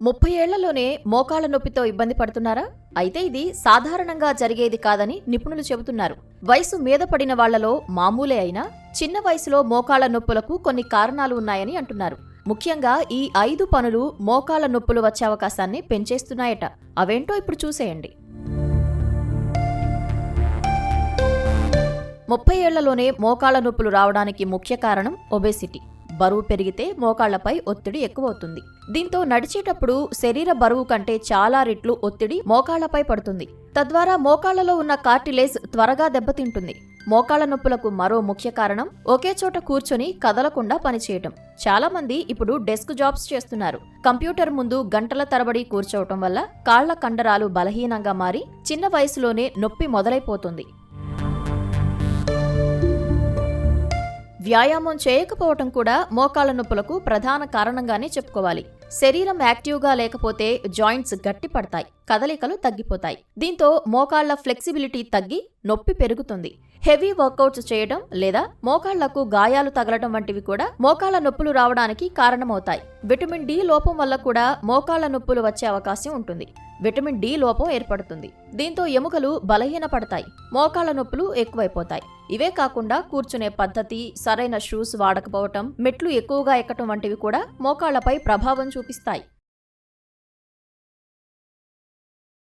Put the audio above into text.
30 ఏళ్లలోనే మోకాళ్ల నొప్పితో ఇబ్బంది పడుతున్నారా? అయితే ఇది సాధారణంగా జరిగేది కాదని నిపుణులు చెబుతున్నారు. వయసు మీద పడిన వాళ్లలో మామూలే అయినా చిన్న వయసులో మోకాళ్ల నొప్పులకు కొన్ని కారణాలు ఉన్నాయని అంటున్నారు. ముఖ్యంగా ఈ 5 పనులు మోకాళ్ల నొప్పులు వచ్చే అవకాశాన్ని పెంచేస్తున్నాయట. అవేంటో ఇప్పుడు చూసేయండి. 30 ఏళ్లలోనే మోకాళ్ల నొప్పులు రావడానికి ముఖ్య కారణం ఒబేసిటీ. బరువు పెరిగితే మోకాళ్లపై ఒత్తిడి ఎక్కువవుతుంది. దీంతో నడిచేటప్పుడు శరీర బరువు కంటే చాలా రెట్లు ఒత్తిడి మోకాళ్లపై పడుతుంది. తద్వారా మోకాళ్లలో ఉన్న కార్టిలేజ్ త్వరగా దెబ్బతింటుంది. మోకాళ్ల నొప్పులకు మరో ముఖ్య కారణం ఒకే చోట కూర్చొని కదలకుండా పనిచేయటం. చాలా మంది ఇప్పుడు డెస్క్ జాబ్స్ చేస్తున్నారు. కంప్యూటర్ ముందు గంటల తరబడి కూర్చోవటం వల్ల కాళ్ల కండరాలు బలహీనంగా మారి చిన్న వయసులోనే నొప్పి మొదలైపోతుంది. వ్యాయామం చేయకపోవటం కూడా మోకాళ్ల నొప్పులకు ప్రధాన కారణంగానే చెప్పుకోవాలి. శరీరం యాక్టివ్గా లేకపోతే జాయింట్స్ గట్టి పడతాయి, కదలికలు తగ్గిపోతాయి. దీంతో మోకాళ్ల ఫ్లెక్సిబిలిటీ తగ్గి నొప్పి పెరుగుతుంది. హెవీ వర్కౌట్స్ చేయడం లేదా మోకాళ్లకు గాయాలు తగలటం వంటివి కూడా మోకాళ్ల నొప్పులు రావడానికి కారణమవుతాయి. విటమిన్ డి లోపం వల్ల కూడా మోకాళ్ల నొప్పులు వచ్చే అవకాశం ఉంటుంది. విటమిన్ డి లోపం ఏర్పడుతుంది. దీంతో ఎముకలు బలహీనపడతాయి, మోకాళ్ల నొప్పులు ఎక్కువైపోతాయి. ఇవే కాకుండా కూర్చునే పద్ధతి, సరైన షూస్ వాడకపోవటం, మెట్లు ఎక్కువగా ఎక్కటం వంటివి కూడా మోకాళ్లపై ప్రభావం చూపిస్తాయి.